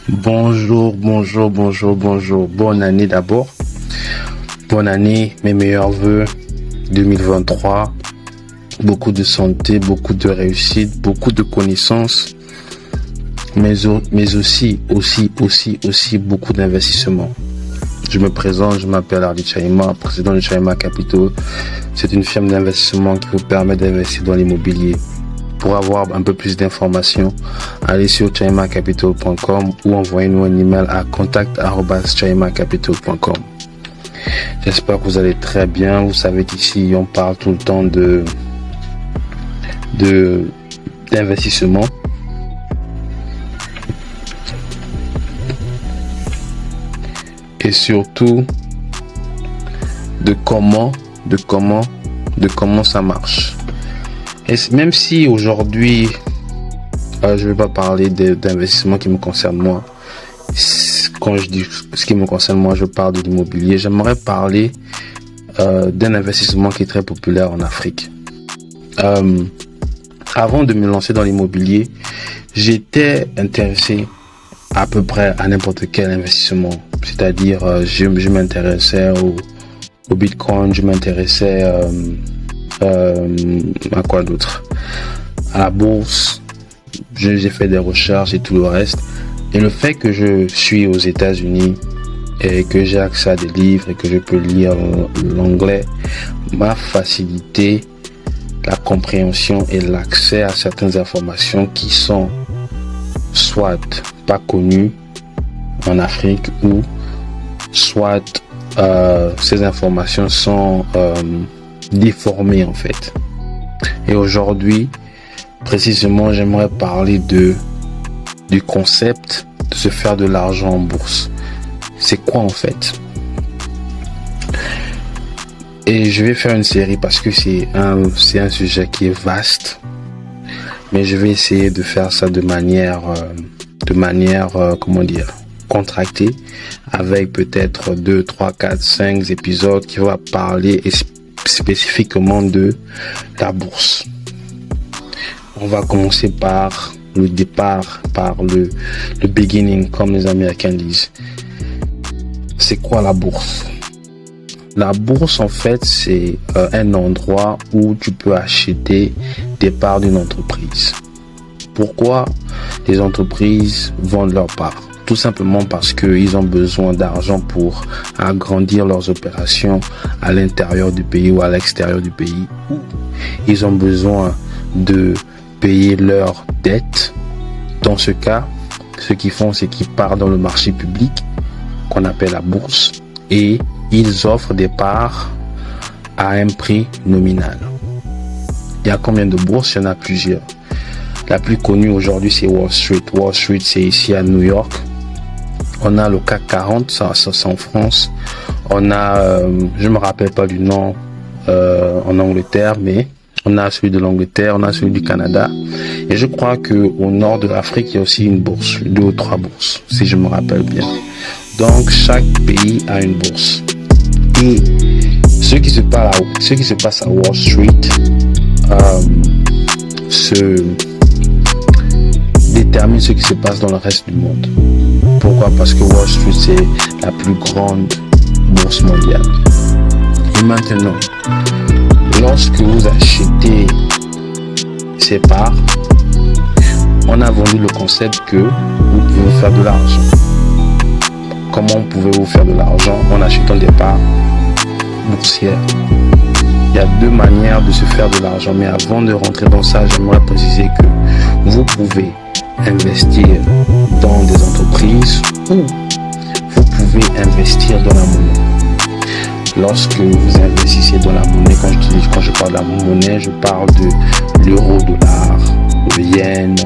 Bonjour. Bonne année d'abord. Bonne année, mes meilleurs vœux 2023. Beaucoup de santé, beaucoup de réussite, beaucoup de connaissances, mais aussi beaucoup d'investissement. Je me présente, je m'appelle Ardi Chaima, président de Chaima Capital. C'est une firme d'investissement qui vous permet d'investir dans l'immobilier. Pour avoir un peu plus d'informations, allez sur chaimacapital.com ou envoyez-nous un email à contact@chaimacapital.com. J'espère que vous allez très bien. Vous savez qu'ici, on parle tout le temps d'investissement. Et surtout, de comment ça marche. Et même si aujourd'hui, je ne vais pas parler d'investissement qui me concerne moi. Quand je dis ce qui me concerne moi, je parle de l'immobilier. J'aimerais parler d'un investissement qui est très populaire en Afrique. Avant de me lancer dans l'immobilier, j'étais intéressé à peu près à n'importe quel investissement. C'est-à-dire, je m'intéressais au Bitcoin, je m'intéressais à quoi d'autre, à la bourse. J'ai fait des recherches et tout le reste. Et le fait que je suis aux États-Unis et que j'ai accès à des livres et que je peux lire l'anglais m'a facilité la compréhension et l'accès à certaines informations qui sont soit pas connues en Afrique ou soit ces informations sont déformées en fait. Et aujourd'hui, précisément, j'aimerais parler du concept de se faire de l'argent en bourse. C'est quoi en fait? Et je vais faire une série parce que c'est un sujet qui est vaste, mais je vais essayer de faire ça de manière contractée, avec peut-être 2, 3, 4, 5 épisodes qui vont parler spécifiquement de la bourse. On va commencer par le départ, par le beginning, comme les Américains disent. C'est quoi la bourse? La bourse, en fait, c'est un endroit où tu peux acheter des parts d'une entreprise. Pourquoi les entreprises vendent leurs parts? Tout simplement parce qu'ils ont besoin d'argent pour agrandir leurs opérations à l'intérieur du pays ou à l'extérieur du pays. Ils ont besoin de payer leurs dettes. Dans ce cas, ce qu'ils font, c'est qu'ils partent dans le marché public, qu'on appelle la bourse, et ils offrent des parts à un prix nominal. Il y a combien de bourses? Il y en a plusieurs. La plus connue aujourd'hui, c'est Wall Street. Wall Street, c'est ici à New York. On a le CAC 40, ça c'est en France. On a, je me rappelle pas du nom en Angleterre, mais on a celui de l'Angleterre, on a celui du Canada. Et je crois que au nord de l'Afrique, il y a aussi une bourse, 2 ou 3 bourses, si je me rappelle bien. Donc chaque pays a une bourse. Et ce qui se passe à Wall Street détermine ce qui se passe dans le reste du monde. Pourquoi? Parce que Wall Street, c'est la plus grande bourse mondiale. Et maintenant, lorsque vous achetez ces parts, on a vendu le concept que vous pouvez faire de l'argent. Comment pouvez-vous faire de l'argent en achetant des parts boursières? Il y a 2 manières de se faire de l'argent, mais avant de rentrer dans ça, j'aimerais préciser que vous pouvez investir dans des entreprises ou vous pouvez investir dans la monnaie. Lorsque vous investissez dans la monnaie, quand je parle de la monnaie, je parle de l'euro-dollar, le yen,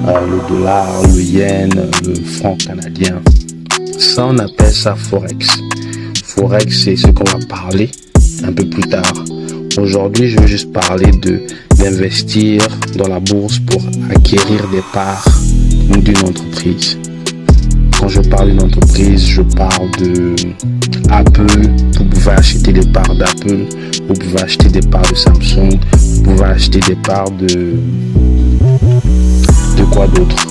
le dollar, le yen, le franc canadien. Ça, on appelle ça Forex. Forex, c'est ce qu'on va parler un peu plus tard. Aujourd'hui, je veux juste parler d'investir dans la bourse pour acquérir des parts d'une entreprise. Quand je parle d'une entreprise, je parle de Apple. Vous pouvez acheter des parts d'Apple, vous pouvez acheter des parts de Samsung, vous pouvez acheter des parts de De quoi d'autre?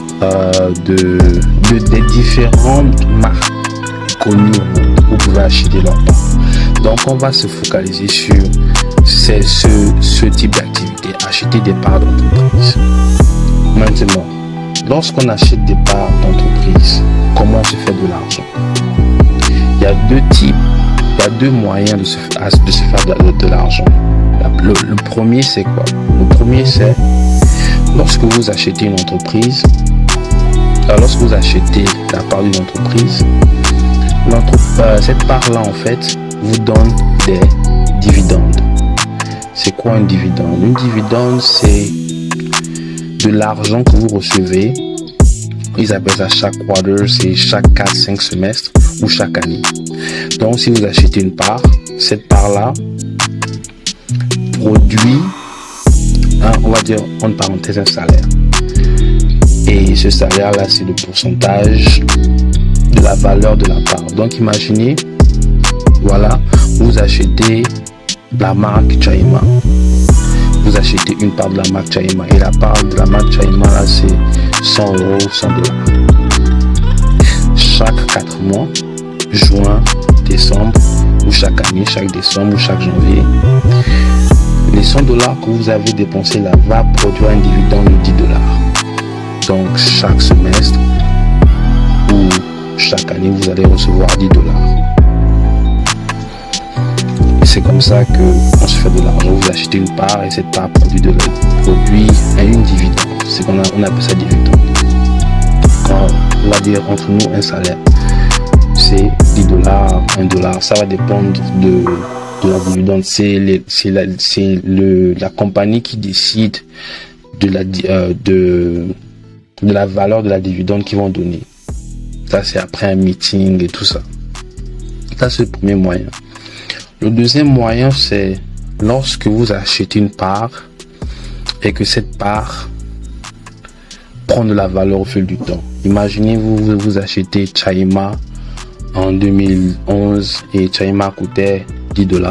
Des différentes marques connues au monde. Vous pouvez acheter leurs parts. Donc on va se focaliser sur ce type d'activité, acheter des parts d'entreprise. Maintenant, lorsqu'on achète des parts d'entreprise, comment on se fait de l'argent? Il y a deux moyens de se faire de l'argent. Le premier, c'est quoi? Le premier, c'est lorsque vous achetez une entreprise, lorsque vous achetez la part d'une entreprise, cette part-là, en fait, vous donne des dividendes. C'est quoi un dividende? Un dividende, c'est de l'argent que vous recevez. Ils appellent ça chaque quarter, c'est chaque 4-5 semestres ou chaque année. Donc, si vous achetez une part, cette part-là produit, on va dire, en parenthèse, un salaire. Et ce salaire-là, c'est le pourcentage de la valeur de la part. Donc, imaginez, voilà, vous achetez la marque Chaima. Vous achetez une part de la marque Chaima. Et la part de la marque Chaima, là, c'est 100 €, 100 $. Chaque 4 mois, juin, décembre, ou chaque année, chaque décembre ou chaque janvier, les 100 $ que vous avez dépensés là va produire un dividende de 10 $. Donc chaque semestre ou chaque année, vous allez recevoir 10 $. Et c'est comme ça qu'on se fait de l'argent. Vous achetez une part et cette part produit une dividende. C'est qu'on appelle ça dividende. Quand on va dire entre nous un salaire, c'est 10 $, 1 $. Ça va dépendre de la dividende. C'est la compagnie qui décide de la valeur de la dividende qu'ils vont donner. Ça, c'est après un meeting et tout ça. Ça, c'est le premier moyen. Le deuxième moyen, c'est lorsque vous achetez une part et que cette part prend de la valeur au fil du temps. Imaginez, vous achetez Chaima en 2011 et Chaima coûtait 10 $.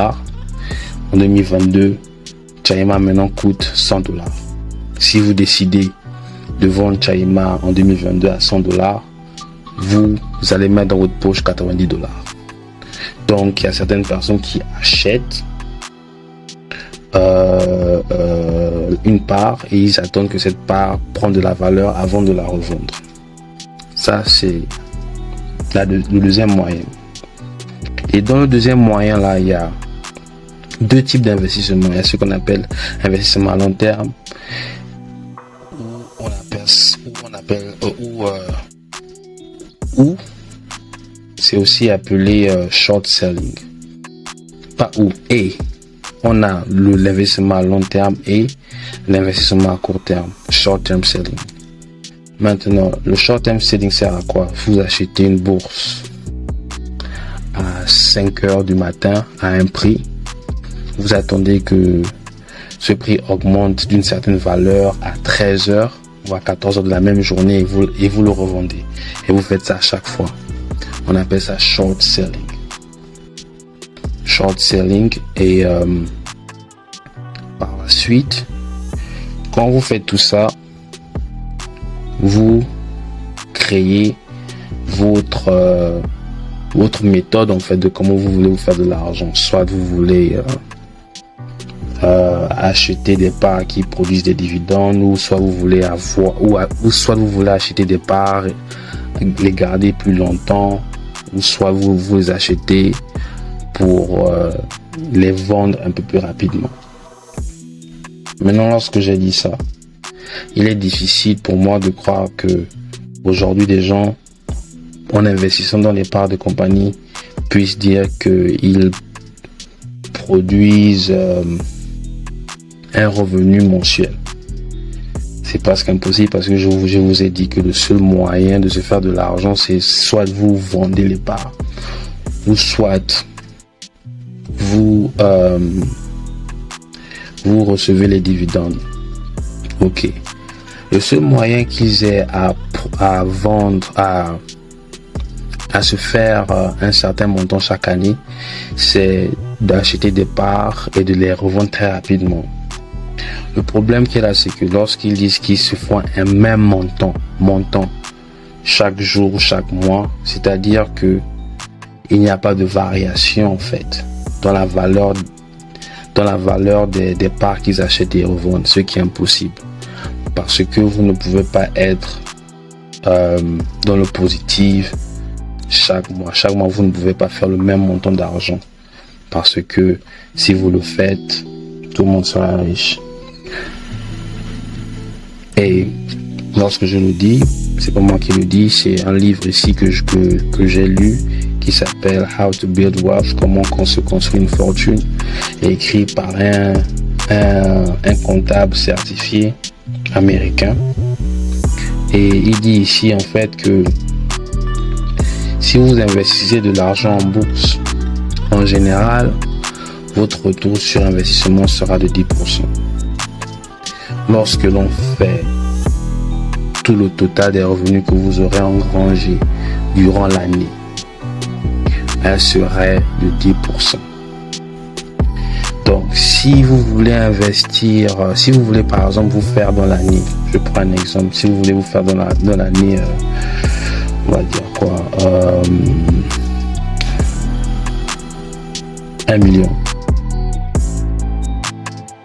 En 2022, Chaima maintenant coûte 100 $. Si vous décidez de vendre Chaima en 2022 à 100 $, vous allez mettre dans votre poche 90 $. Donc, il y a certaines personnes qui achètent une part et ils attendent que cette part prenne de la valeur avant de la revendre. Ça, c'est le deuxième moyen. Et dans le deuxième moyen, là, il y a deux types d'investissement. Il y a ce qu'on appelle investissement à long terme, ou c'est aussi appelé short selling. On a l'investissement à long terme et l'investissement à court terme, short term selling. Maintenant, le short term selling sert à quoi? Vous achetez une bourse à 5 heures du matin à un prix. Vous attendez que ce prix augmente d'une certaine valeur à 13 heures ou à 14 heures de la même journée et vous le revendez. Et vous faites ça à chaque fois. On appelle ça short selling. Short selling et par la suite, quand vous faites tout ça, vous créez votre méthode en fait de comment vous voulez vous faire de l'argent. Soit vous voulez acheter des parts qui produisent des dividendes, ou soit vous voulez soit vous voulez acheter des parts, les garder plus longtemps, ou soit vous les achetez pour les vendre un peu plus rapidement. Maintenant, lorsque j'ai dit ça, il est difficile pour moi de croire que aujourd'hui des gens, en investissant dans les parts de compagnie, puissent dire qu'ils produisent un revenu mensuel. C'est presque impossible parce que je vous ai dit que le seul moyen de se faire de l'argent, c'est soit vous vendez les parts, ou soit vous recevez les dividendes. Ok. Le seul moyen qu'ils aient à vendre, à se faire un certain montant chaque année, c'est d'acheter des parts et de les revendre très rapidement. Le problème qu'il y a là, c'est que lorsqu'ils disent qu'ils se font un même montant chaque jour, chaque mois, c'est-à-dire que il n'y a pas de variation en fait dans la valeur des parts qu'ils achètent et revendent, ce qui est impossible parce que vous ne pouvez pas être dans le positif chaque mois. Chaque mois, vous ne pouvez pas faire le même montant d'argent parce que si vous le faites, tout le monde sera riche. Et lorsque je le dis, c'est pas moi qui le dis, c'est un livre ici que j'ai lu qui s'appelle How to Build Wealth, comment on se construit une fortune, écrit par un comptable certifié américain. Et il dit ici en fait que si vous investissez de l'argent en bourse, en général, votre retour sur investissement sera de 10%. Lorsque l'on fait tout le total des revenus que vous aurez engrangés durant l'année, elle serait de 10%. Donc, si vous voulez investir, si vous voulez par exemple vous faire dans l'année, je prends un exemple, si vous voulez vous faire dans l'année, on va dire quoi, 1 million.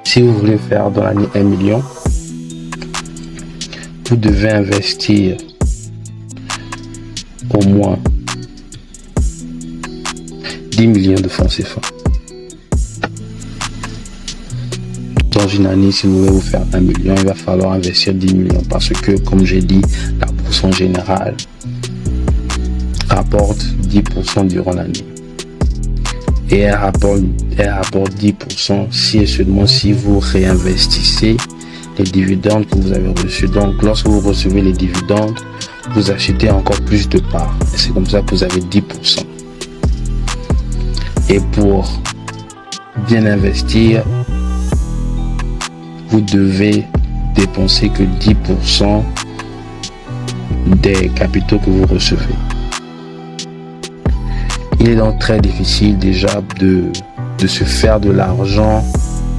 Si vous voulez faire dans l'année 1 million, vous devez investir au moins 10 millions de francs CFA. Dans une année, si vous voulez vous faire 1 million, il va falloir investir 10 millions parce que, comme j'ai dit, la bourse en général rapporte 10% durant l'année. Et elle rapporte 10% si et seulement si vous réinvestissez les dividendes que vous avez reçus. Donc, lorsque vous recevez les dividendes, vous achetez encore plus de parts. Et c'est comme ça que vous avez 10%. Et pour bien investir, vous devez dépenser que 10% des capitaux que vous recevez. Il est donc très difficile déjà de se faire de l'argent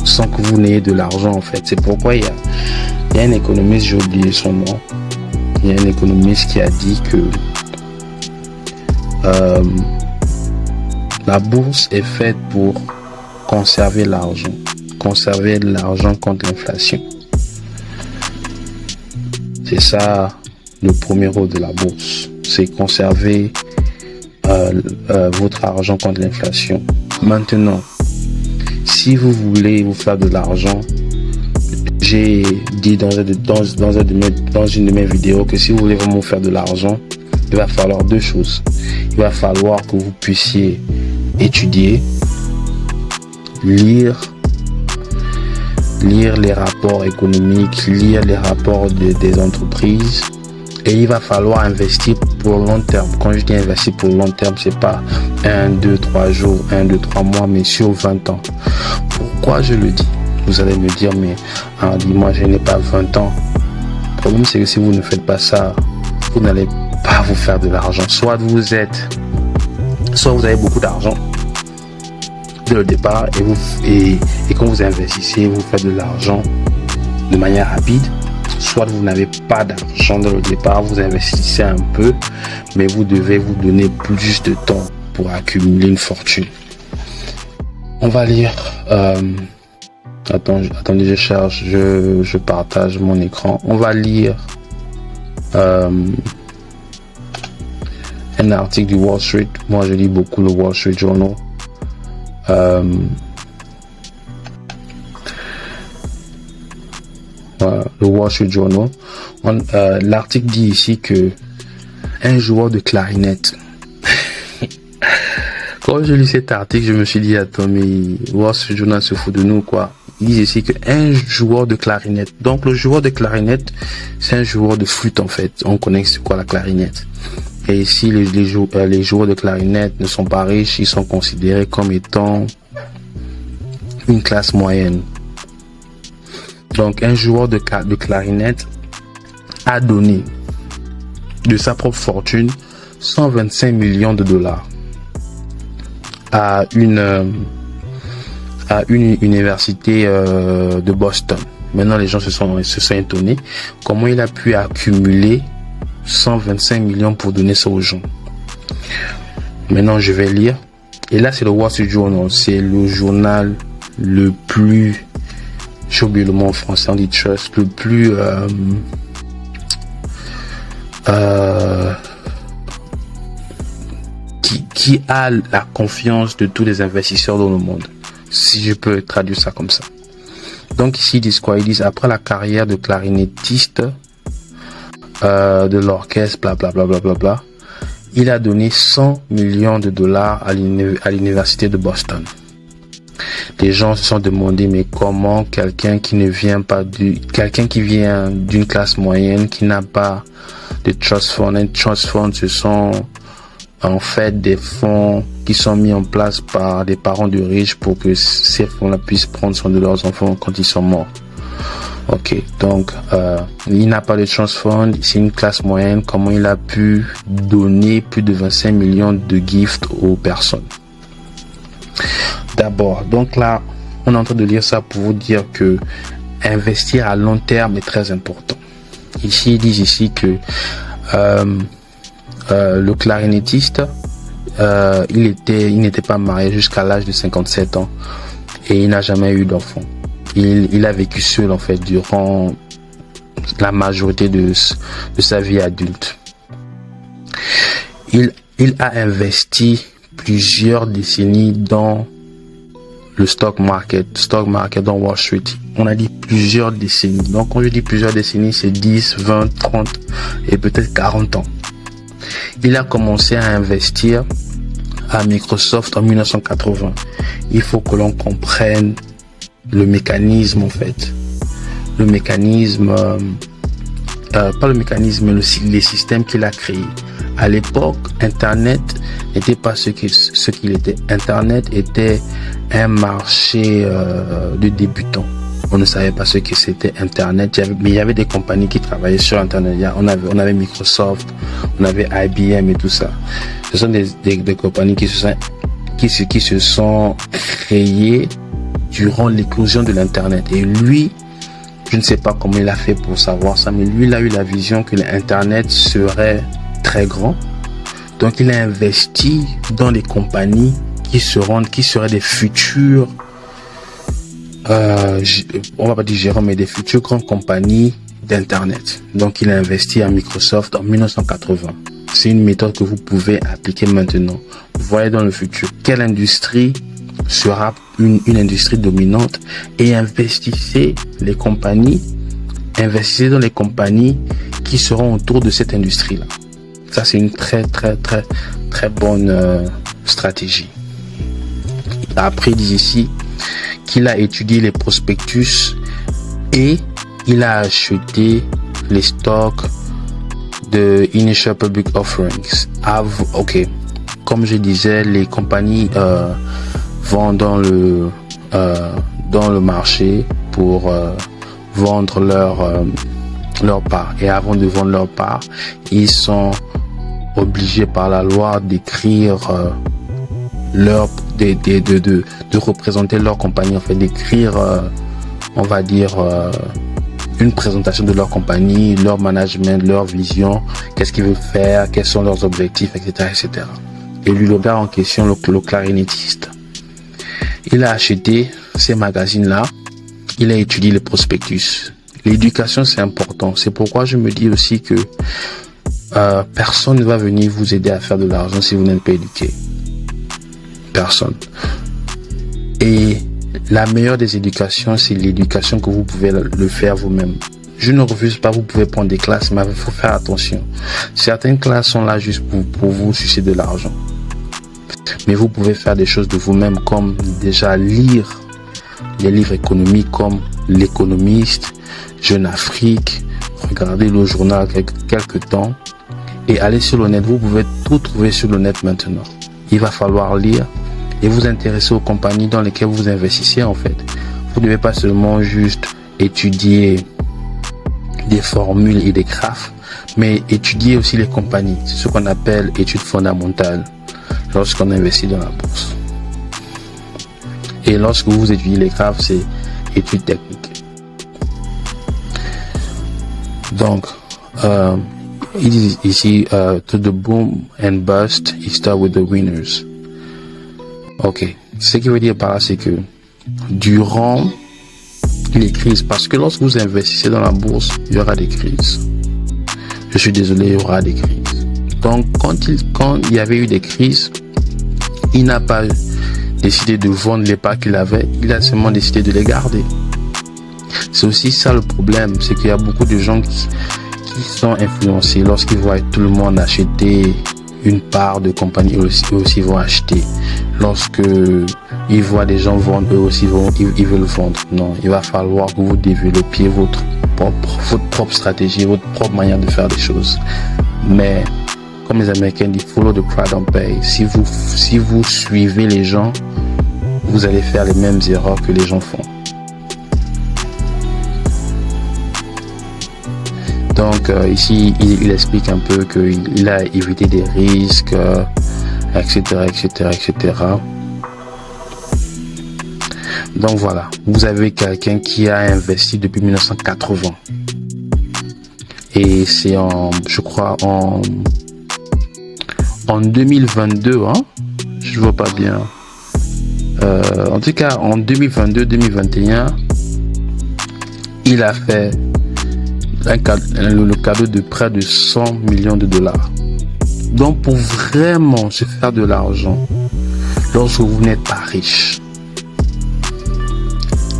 sans que vous n'ayez de l'argent en fait. C'est pourquoi il y a un économiste, j'ai oublié son nom, il y a un économiste qui a dit que la bourse est faite pour conserver l'argent contre l'inflation. C'est ça le premier rôle de la bourse, c'est conserver votre argent contre l'inflation. Maintenant, si vous voulez vous faire de l'argent, j'ai dit dans une de mes vidéos que si vous voulez vraiment vous faire de l'argent, il va falloir deux choses. Il va falloir que vous puissiez étudier, lire les rapports économiques, lire les rapports des entreprises. Et il va falloir investir pour le long terme. Quand je dis investir pour le long terme, c'est pas 1, 2, 3 jours, 1, 2, 3 mois, mais sur 20 ans. Pourquoi je le dis? Vous allez me dire, mais moi je n'ai pas 20 ans. Le problème c'est que si vous ne faites pas ça, vous n'allez pas vous faire de l'argent. Soit vous avez beaucoup d'argent dès le départ et quand vous investissez, vous faites de l'argent de manière rapide. Soit vous n'avez pas d'argent dès le départ, vous investissez un peu, mais vous devez vous donner plus de temps pour accumuler une fortune. On va lire. Attendez, je cherche, je partage mon écran. On va lire un article du Wall Street. Moi, je lis beaucoup le Wall Street Journal. Le Wall Street Journal. L'article dit ici que un joueur de clarinette. Quand je lis cet article, je me suis dit, attends, mais Wall Street Journal se fout de nous, quoi. Ils disent ici qu'un joueur de clarinette. Donc, le joueur de clarinette, c'est un joueur de flûte, en fait. On connaît c'est quoi la clarinette. Et ici, les joueurs de clarinette ne sont pas riches, ils sont considérés comme étant une classe moyenne. Donc, un joueur de clarinette a donné de sa propre fortune 125 millions de dollars à à une université de Boston. Maintenant, les gens se sont étonnés. Comment il a pu accumuler 125 millions pour donner ça aux gens? Maintenant, je vais lire. Et là, c'est le Wall Street Journal. C'est le journal le plus, j'ai oublié le mot en français, on dit trust, le plus qui a la confiance de tous les investisseurs dans le monde, si je peux traduire ça comme ça. Donc ici ils disent quoi? Ils disent après la carrière de clarinettiste de l'orchestre, bla bla bla bla bla bla, il a donné 100 millions de dollars à l'université de Boston. Les gens se sont demandé mais comment quelqu'un qui ne vient pas quelqu'un qui vient d'une classe moyenne, qui n'a pas de trust fund. Un trust fund, ce sont en fait des fonds qui sont mis en place par des parents de riches pour que ces fonds-là puissent prendre soin de leurs enfants quand ils sont morts. Ok, donc il n'a pas de trust fund, c'est une classe moyenne. Comment il a pu donner plus de 25 millions de gifts aux personnes? D'abord, donc là, on est en train de lire ça pour vous dire que investir à long terme est très important. Ici, ils disent ici que le clarinettiste, il n'était pas marié jusqu'à l'âge de 57 ans et il n'a jamais eu d'enfant. Il a vécu seul en fait durant la majorité de sa vie adulte. Il a investi plusieurs décennies dans le stock market dans Wall Street. On a dit plusieurs décennies. Donc quand je dis plusieurs décennies, c'est 10, 20, 30 et peut-être 40 ans. Il a commencé à investir à Microsoft en 1980. Il faut que l'on comprenne le mécanisme en fait. Le mécanisme, pas le mécanisme, mais les systèmes qu'il a créés. À l'époque, Internet n'était pas ce qu'il était. Internet était un marché de débutants. On ne savait pas ce que c'était Internet, mais il y avait des compagnies qui travaillaient sur Internet. On avait Microsoft, on avait IBM et tout ça. Ce sont des compagnies qui se sont créées durant l'éclosion de l'Internet. Et lui, je ne sais pas comment il a fait pour savoir ça, mais lui, il a eu la vision que l'Internet serait très grand. Donc, il a investi dans des compagnies qui seraient des futurs, on va pas dire gérants, mais des futures grandes compagnies d'Internet. Donc, il a investi à Microsoft en 1980. C'est une méthode que vous pouvez appliquer maintenant. Vous voyez dans le futur quelle industrie sera une industrie dominante et investissez dans les compagnies qui seront autour de cette industrie-là. Ça, c'est une très bonne stratégie. Après, il dit ici qu'il a étudié les prospectus et il a acheté les stocks de Initial Public Offerings. Ok, comme je disais, les compagnies vont dans le marché pour vendre leur part. Et avant de vendre leur part, ils sont obligés par la loi d'écrire de représenter leur compagnie, en fait, d'écrire on va dire une présentation de leur compagnie, leur management, leur vision, qu'est-ce qu'ils veulent faire, quels sont leurs objectifs, etc. Et lui, le gars en question, le clarinettiste, il a acheté ces magazines-là, il a étudié les prospectus. L'éducation, c'est important. C'est pourquoi je me dis aussi que personne ne va venir vous aider à faire de l'argent si vous n'êtes pas éduqué. Personne. Et la meilleure des éducations, c'est l'éducation que vous pouvez le faire vous-même. Je ne refuse pas, vous pouvez prendre des classes, mais il faut faire attention. Certaines classes sont là juste pour vous sucer de l'argent. Mais vous pouvez faire des choses de vous-même, comme déjà lire les livres économiques comme L'Économiste, Jeune Afrique, regarder le journal quelque temps et aller sur le net. Vous pouvez tout trouver sur le net maintenant. Il va falloir lire et vous intéresser aux compagnies dans lesquelles vous investissez en fait. Vous ne devez pas seulement juste étudier des formules et des graphes, mais étudier aussi les compagnies. C'est ce qu'on appelle études fondamentales lorsqu'on investit dans la bourse. Et lorsque vous étudiez les graphes, c'est études techniques. Donc, il dit ici, to the boom and bust, you start with the winners. Ok. Ce qui veut dire par là, c'est que durant les crises, parce que lorsque vous investissez dans la bourse, il y aura des crises. Je suis désolé, il y aura des crises. Donc, quand il y avait eu des crises, il n'a pas décidé de vendre les parts qu'il avait, il a seulement décidé de les garder. C'est aussi ça le problème, c'est qu'il y a beaucoup de gens qui sont influencés lorsqu'ils voient tout le monde acheter une part de compagnie, eux aussi vont acheter. Lorsque ils voient des gens vendre, eux aussi ils veulent vendre. Non, il va falloir que vous développiez votre propre stratégie, votre propre manière de faire des choses. Mais comme les Américains disent, follow the crowd and pay. Si vous suivez les gens, vous allez faire les mêmes erreurs que les gens font. Donc ici, il explique un peu qu'il a évité des risques, etc., etc., etc. Donc voilà, vous avez quelqu'un qui a investi depuis 1980. Et c'est je crois en 2022, hein, je vois pas bien. En tout cas, en 2022-2021, il a fait le cadeau de près de 100 millions de dollars. Donc, pour vraiment se faire de l'argent, lorsque vous n'êtes pas riche,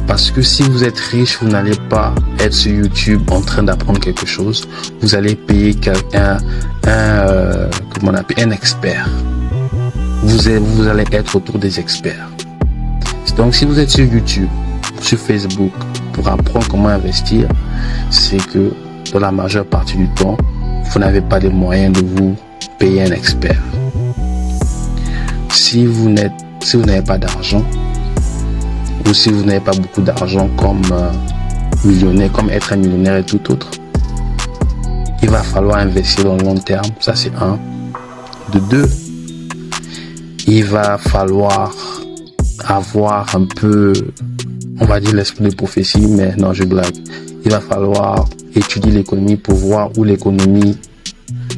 parce que si vous êtes riche, vous n'allez pas être sur YouTube en train d'apprendre quelque chose. Vous allez payer un expert. Vous allez être autour des experts. Donc, si vous êtes sur YouTube, sur Facebook, pour apprendre comment investir, c'est que dans la majeure partie du temps, vous n'avez pas les moyens de vous payer un expert. Si vous n'avez pas d'argent, ou si vous n'avez pas beaucoup d'argent comme millionnaire, comme être un millionnaire et tout autre, il va falloir investir dans le long terme. Ça, c'est un. De deux, il va falloir avoir un peu, on va dire, l'esprit de prophétie, mais non, je blague. Il va falloir étudier l'économie pour voir où l'économie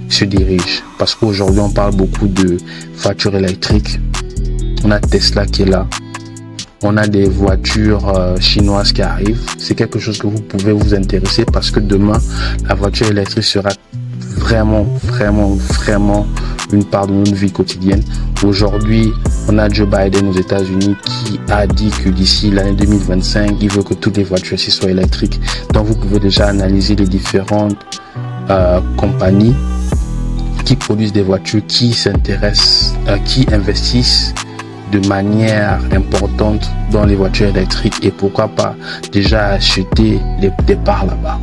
se dirige. Parce qu'aujourd'hui, on parle beaucoup de voitures électriques. On a Tesla qui est là. On a des voitures chinoises qui arrivent. C'est quelque chose que vous pouvez vous intéresser parce que demain, la voiture électrique sera vraiment une part de notre vie quotidienne. Aujourd'hui, on a Joe Biden aux États-Unis qui a dit que d'ici l'année 2025, il veut que toutes les voitures ici soient électriques. Donc, vous pouvez déjà analyser les différentes compagnies qui produisent des voitures, qui s'intéressent, qui investissent de manière importante dans les voitures électriques et pourquoi pas déjà acheter des parts là-bas.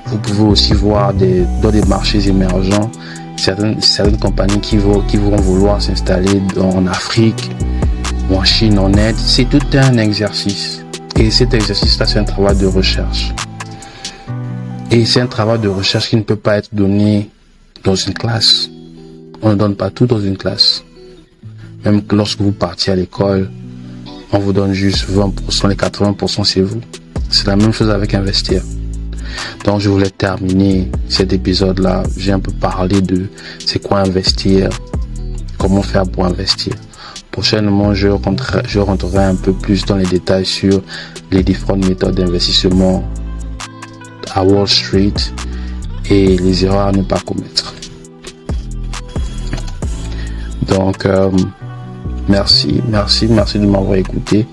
Vous pouvez aussi voir dans des marchés émergents certaines compagnies qui vont vouloir s'installer en Afrique ou en Chine, en Inde. C'est tout un exercice. Et cet exercice-là, c'est un travail de recherche. Et c'est un travail de recherche qui ne peut pas être donné dans une classe. On ne donne pas tout dans une classe. Même que lorsque vous partiez à l'école, on vous donne juste 20%, les 80% c'est vous. C'est la même chose avec investir. Donc je voulais terminer cet épisode-là. J'ai un peu parlé de c'est quoi investir, comment faire pour investir. Prochainement, je rentrerai un peu plus dans les détails sur les différentes méthodes d'investissement à Wall Street et les erreurs à ne pas commettre. Donc, merci de m'avoir écouté.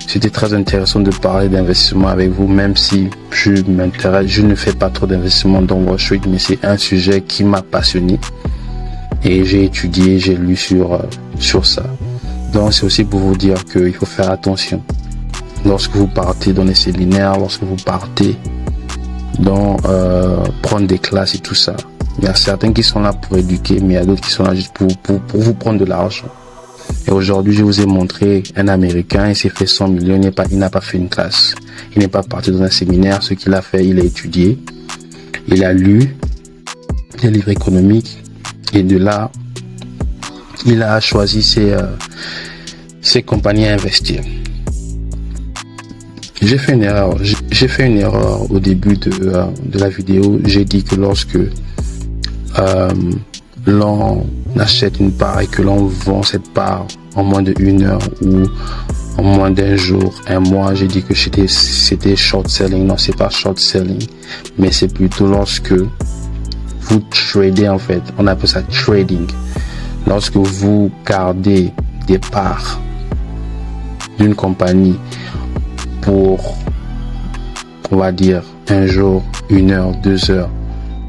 C'était très intéressant de parler d'investissement avec vous, même si je ne fais pas trop d'investissement dans Wall Street, mais c'est un sujet qui m'a passionné et j'ai étudié, j'ai lu sur ça. Donc c'est aussi pour vous dire qu'il faut faire attention lorsque vous partez dans les séminaires, lorsque vous partez dans prendre des classes et tout ça. Il y a certains qui sont là pour éduquer, mais il y a d'autres qui sont là juste pour vous prendre de l'argent. Et aujourd'hui, je vous ai montré un Américain, il s'est fait 100 millions, il n'a pas fait une classe. Il n'est pas parti dans un séminaire. Ce qu'il a fait, il a étudié, il a lu des livres économiques et de là, il a choisi ses compagnies à investir. J'ai fait une erreur. J'ai fait une erreur au début de la vidéo. J'ai dit que lorsque l'on achète une part et que l'on vend cette part en moins de 1 heure ou en moins d'un jour, un mois, j'ai dit que c'était short selling. Non, c'est pas short selling, mais c'est plutôt lorsque vous tradez, en fait. On appelle ça trading. Lorsque vous gardez des parts d'une compagnie pour, on va dire, un jour, 1 heure, 2 heures,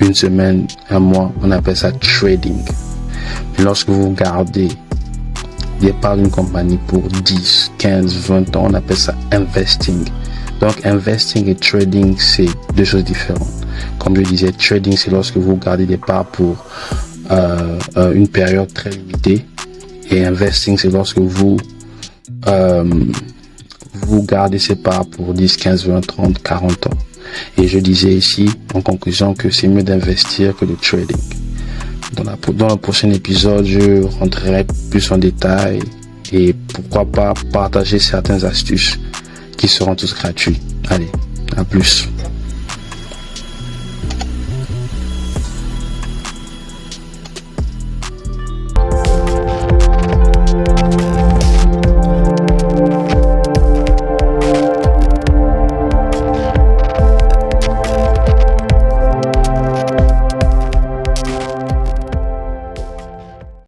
1 semaine, 1 mois, on appelle ça trading. Mais lorsque vous gardez des parts d'une compagnie pour 10, 15, 20 ans, on appelle ça investing. Donc, investing et trading, c'est 2 choses différentes. Comme je disais, trading, c'est lorsque vous gardez des parts pour une période très limitée. Et investing, c'est lorsque vous gardez ces parts pour 10, 15, 20, 30, 40 ans. Et je disais ici, en conclusion, que c'est mieux d'investir que de trading. Dans le prochain épisode, je rentrerai plus en détail et pourquoi pas partager certaines astuces qui seront tous gratuites. Allez, à plus.